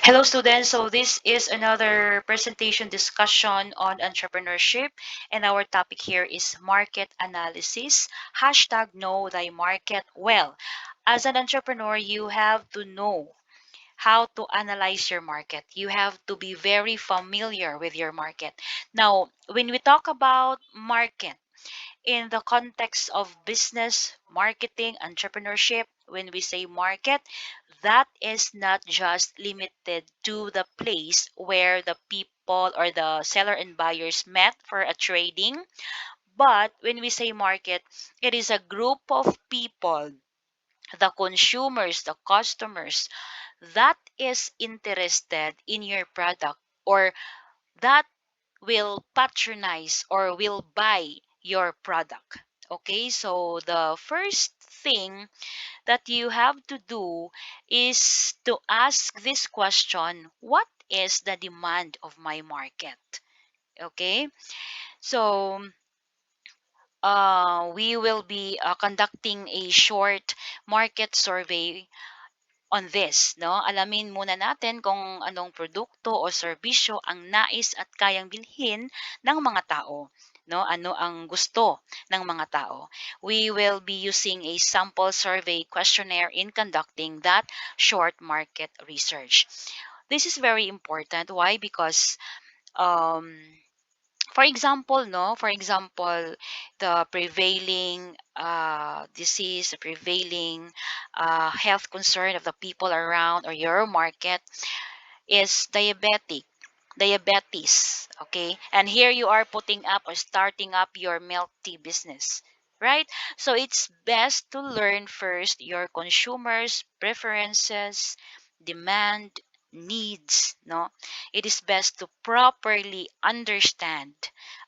Hello, students. So, this is another presentation discussion on entrepreneurship, and our topic here is market analysis. Hashtag know thy market well. As an entrepreneur, you have to know how to analyze your market. You have to be very familiar with your market. Now, when we talk about market, in the context of business, marketing, entrepreneurship, when we say market, that is not just limited to the place where the people or the seller and buyers met for a trading. But when we say market, it is a group of people, the consumers, the customers, that is interested in your product or that will patronize or will buy your product. Okay, so the first thing that you have to do is to ask this question: what is the demand of my market? Okay, so we will be conducting a short market survey on this, no? Alamin muna natin kung anong produkto o serbisyo ang nais at kayang bilhin ng mga tao, no? Ano ang gusto ng mga tao. We will be using a sample survey questionnaire in conducting that short market research. This is very important. Why? Because um, for example, no, for example, the prevailing disease, the prevailing health concern of the people around or your market is diabetes, okay? And here you are putting up or starting up your milk tea business, right? So it's best to learn first your consumers' preferences, demand, needs, no? It is best to properly understand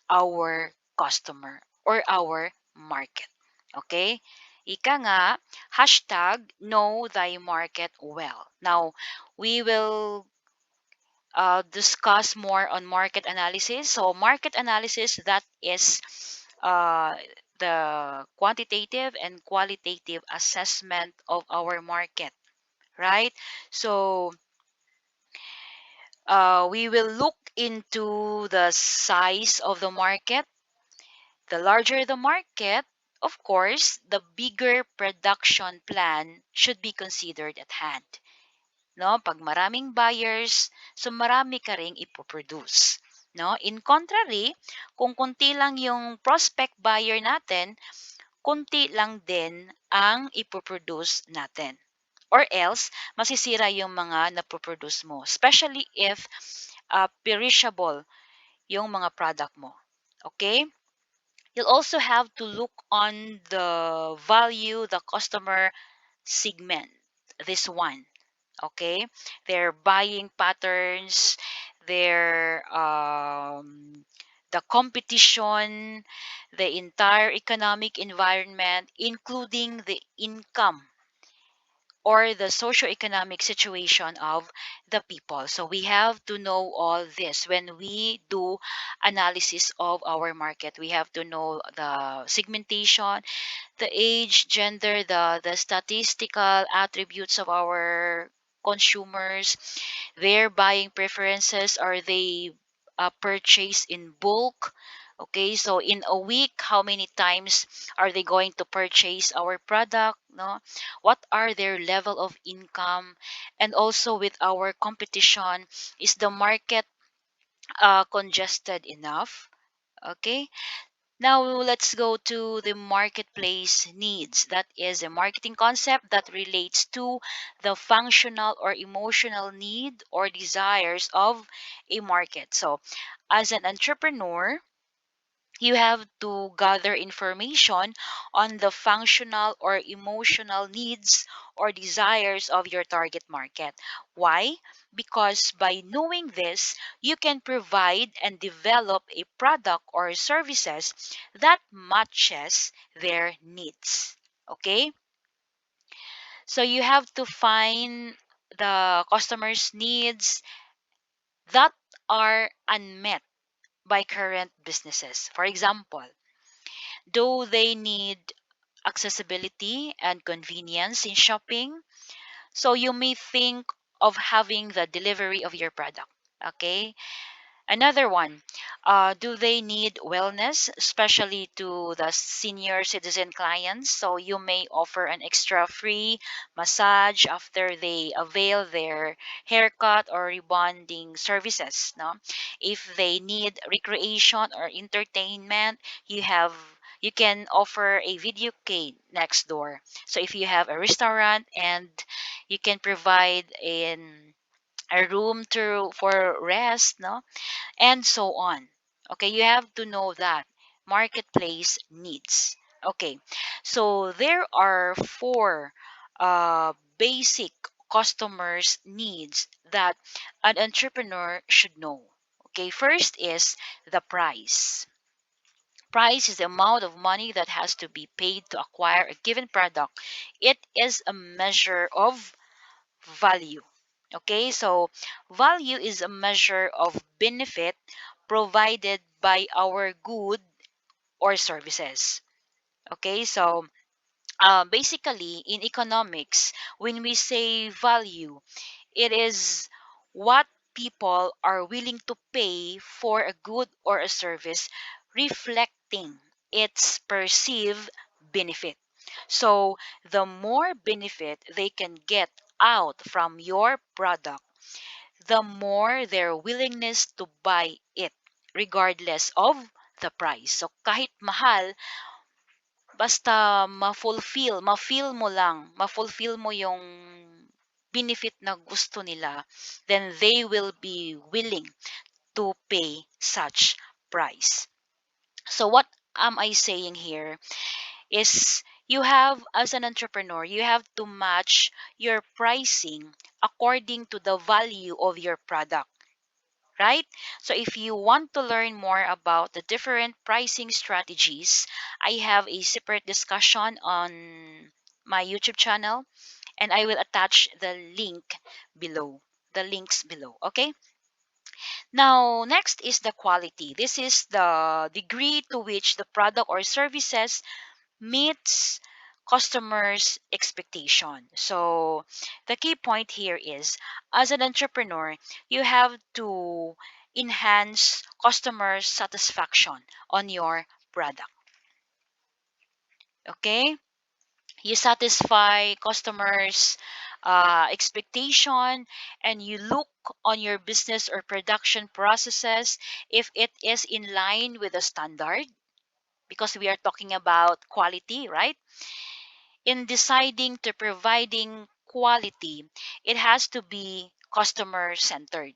our customer or our market, okay? Ika nga, hashtag know thy market well. Now, we will discuss more on market analysis. So, market analysis, that is uh, the quantitative and qualitative assessment of our market, right? So, we will look into the size of the market. The larger the market, of course, the bigger production plan should be considered at hand. No, pag maraming buyers, so marami ka ring ipoproduce. No, in contrary, kung konti lang yung prospect buyer natin, konti lang din ang ipoproduce natin. Or else, masisira yung mga napoproduce mo. Especially if perishable yung mga product mo. Okay? You'll also have to look on the value, the customer segment. This one. Okay, their buying patterns, their the competition, the entire economic environment, including the income or the socio-economic situation of the people. So we have to know all this when we do analysis of our market. We have to know the segmentation, the age, gender, the statistical attributes of our consumers, their buying preferences. Are they purchase in bulk? Okay, so in a week, how many times are they going to purchase our product? No, what are their level of income, and also with our competition, is the market congested enough? Okay, now let's go to the marketplace needs. That is a marketing concept that relates to the functional or emotional need or desires of a market. So, as an entrepreneur, you have to gather information on the functional or emotional needs or desires of your target market. Why? Because by knowing this, you can provide and develop a product or services that matches their needs. Okay? So you have to find the customer's needs that are unmet by current businesses. For example, do they need accessibility and convenience in shopping? So you may think of having the delivery of your product. Okay. Another one, do they need wellness, especially to the senior citizen clients? So you may offer an extra free massage after they avail their haircut or rebonding services. No, if they need recreation or entertainment, you have you can offer a video cane next door. So if you have a restaurant and you can provide in a room to for rest, no, and so on. Okay, you have to know that marketplace needs. Okay, so there are four basic customers needs that an entrepreneur should know. Okay, first is the price. Price is the amount of money that has to be paid to acquire a given product. It is a measure of value. Okay, so value is a measure of benefit provided by our good or services. Okay, so basically in economics, when we say value, it is what people are willing to pay for a good or a service, reflecting its perceived benefit. So, the more benefit they can get out from your product, the more their willingness to buy it, regardless of the price. So, kahit mahal, basta ma-feel mo lang, ma-fulfill mo yung benefit na gusto nila, then they will be willing to pay such price. So what am I saying here is you have, as an entrepreneur, you have to match your pricing according to the value of your product, right? So if you want to learn more about the different pricing strategies, I have a separate discussion on my YouTube channel, and I will attach the links below, okay? Now, next is the quality. This is the degree to which the product or services meets customers' expectation. So, the key point here is as an entrepreneur, you have to enhance customer satisfaction on your product. Okay? You satisfy customers' expectation, and you look on your business or production processes if it is in line with the standard, because we are talking about quality, right? In deciding to providing quality, it has to be customer centered.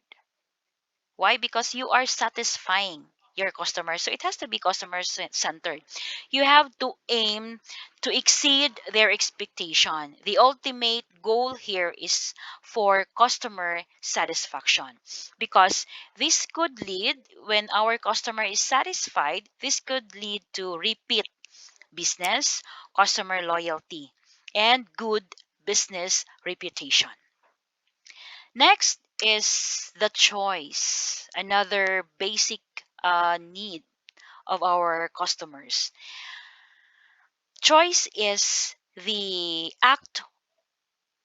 Why? Because you are satisfying your customers. So it has to be customer centered. You have to aim to exceed their expectation. The ultimate goal here is for customer satisfaction, because this could lead, when our customer is satisfied, this could lead to repeat business, customer loyalty, and good business reputation. Next is the choice, another basic need of our customers. Choice is the act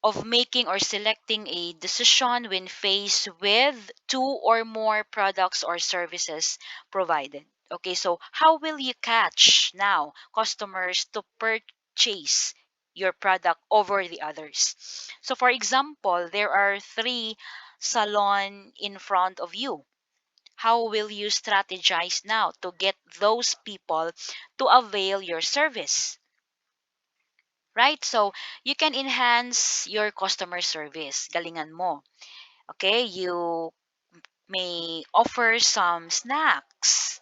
of making or selecting a decision when faced with two or more products or services provided. Okay, so how will you catch now customers to purchase your product over the others? So, for example, there are three salon in front of you. How will you strategize now to get those people to avail your service? Right? So, you can enhance your customer service. Galingan mo. Okay? You may offer some snacks,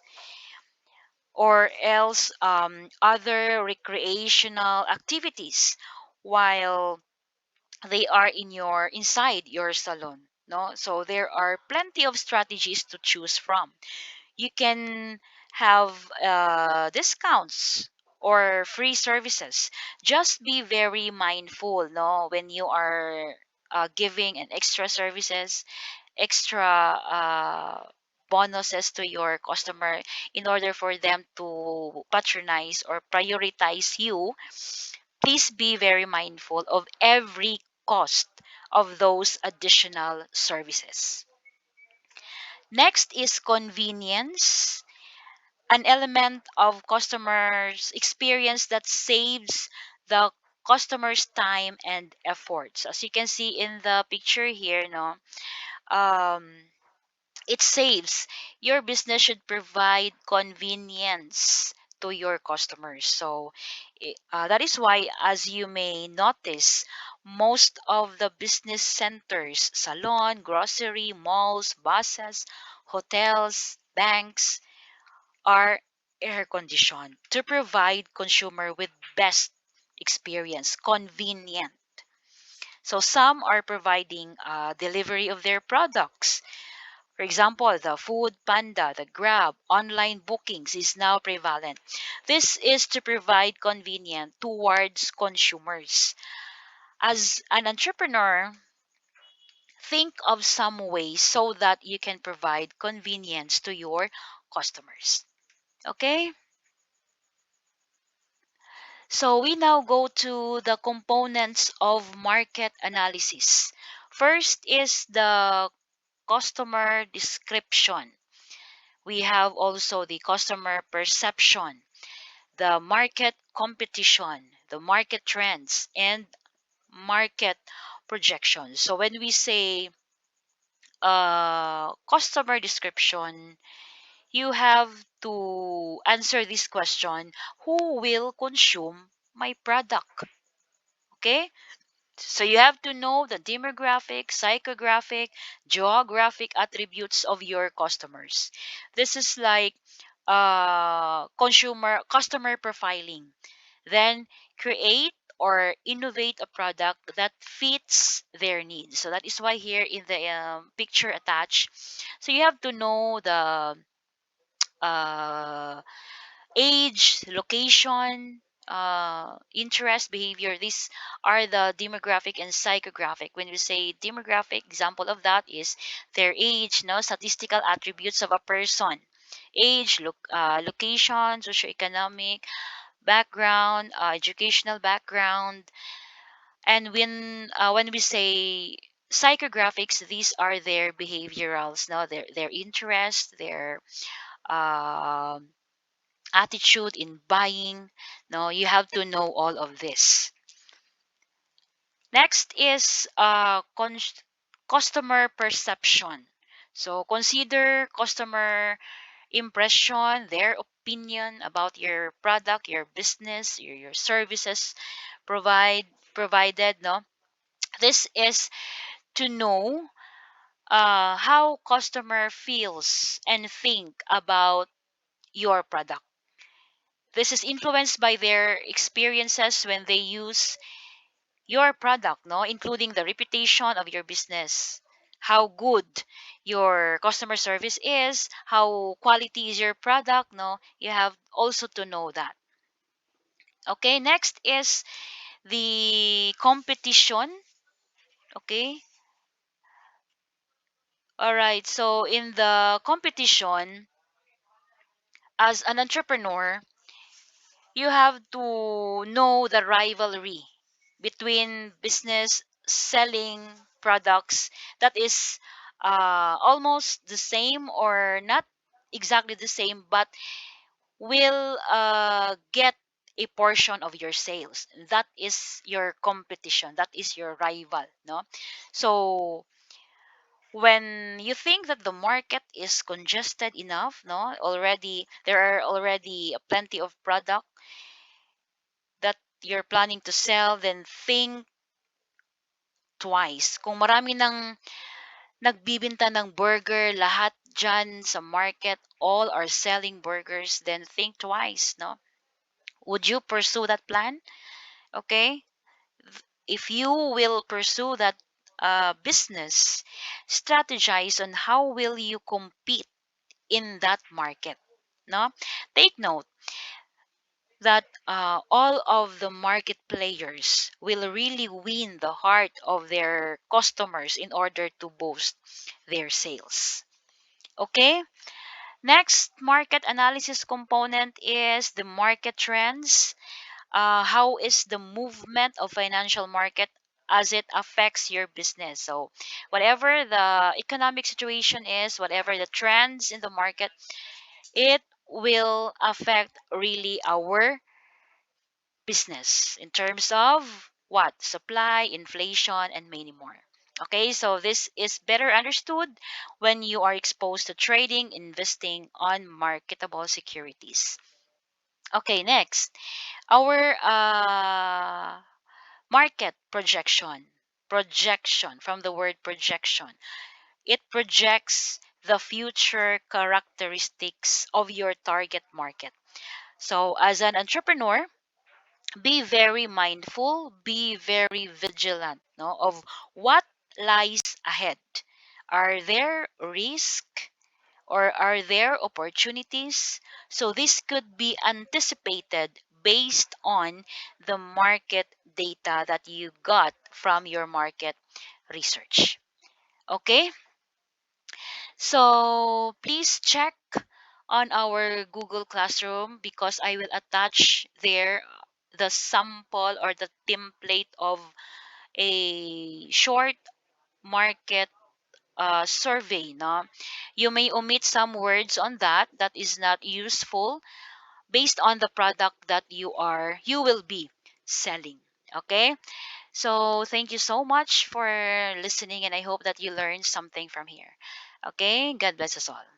or else other recreational activities while they are inside your salon. No? So, there are plenty of strategies to choose from. You can have discounts or free services. Just be very mindful, no, when you are giving an extra services, extra bonuses to your customer, in order for them to patronize or prioritize you. Please be very mindful of every cost of those additional services. Next is convenience, an element of customers experience that saves the customer's time and efforts. As you can see in the picture here, no, um, it saves. Your business should provide convenience to your customers. So that is why, as you may notice, most of the business centers, salon, grocery, malls, buses, hotels, banks, are air conditioned to provide consumer with best experience, convenient. So some are providing delivery of their products. For example, the Food Panda, the Grab, online bookings is now prevalent. This is to provide convenience towards consumers. As an entrepreneur, think of some ways so that you can provide convenience to your customers. Okay? So we now go to the components of market analysis. First is the customer description. We have also the customer perception, the market competition, the market trends, and market projections. So when we say customer description, you have to answer this question: who will consume my product? Okay, so you have to know the demographic, psychographic, geographic attributes of your customers. This is like consumer customer profiling. Then create or innovate a product that fits their needs. So that is why here in the picture attached, so you have to know the uh, age, location, interest, behavior. These are the demographic and psychographic. When we say demographic, example of that is their age, no, statistical attributes of a person, age, location, socioeconomic background, educational background, and when we say psychographics, these are their behaviorals, no, their interests, their um attitude in buying. No, you have to know all of this. Next is customer perception. So consider customer impression, their opinion about your product, your business, your services provided. No, this is to know how customer feels and think about your product. This is influenced by their experiences when they use your product, no, including the reputation of your business, how good your customer service is, how quality is your product, no, you have also to know that. Okay, next is the competition. Okay, all right, so in the competition, as an entrepreneur, you have to know the rivalry between business selling products that is almost the same or not exactly the same, but will get a portion of your sales. That is your competition, that is your rival, no? So when you think that the market is congested enough, no, already there are already plenty of product that you're planning to sell, then think twice. Kung marami ng nagbibinta ng burger, lahat dyan sa market, all are selling burgers, then think twice, no? Would you pursue that plan? Okay? If you will pursue that business, strategize on how will you compete in that market, no? Take note that all of the market players will really win the heart of their customers in order to boost their sales. Okay, next market analysis component is the market trends. How is the movement of financial market as it affects your business. So, whatever the economic situation is, whatever the trends in the market, it will affect really our business in terms of what? Supply, inflation, and many more. Okay, so this is better understood when you are exposed to trading, investing on marketable securities. Okay, next, our market projection. Projection, from the word projection. It projects the future characteristics of your target market. So, as an entrepreneur, be very mindful, be very vigilant, no, of what lies ahead. Are there risks or are there opportunities? So this could be anticipated based on the market data that you got from your market research. Okay? So please check on our Google Classroom because I will attach there the sample or the template of a short market survey. No, you may omit some words on that is not useful based on the product that you will be selling. Okay, so thank you so much for listening, and I hope that you learned something from here. Okay, God bless us all.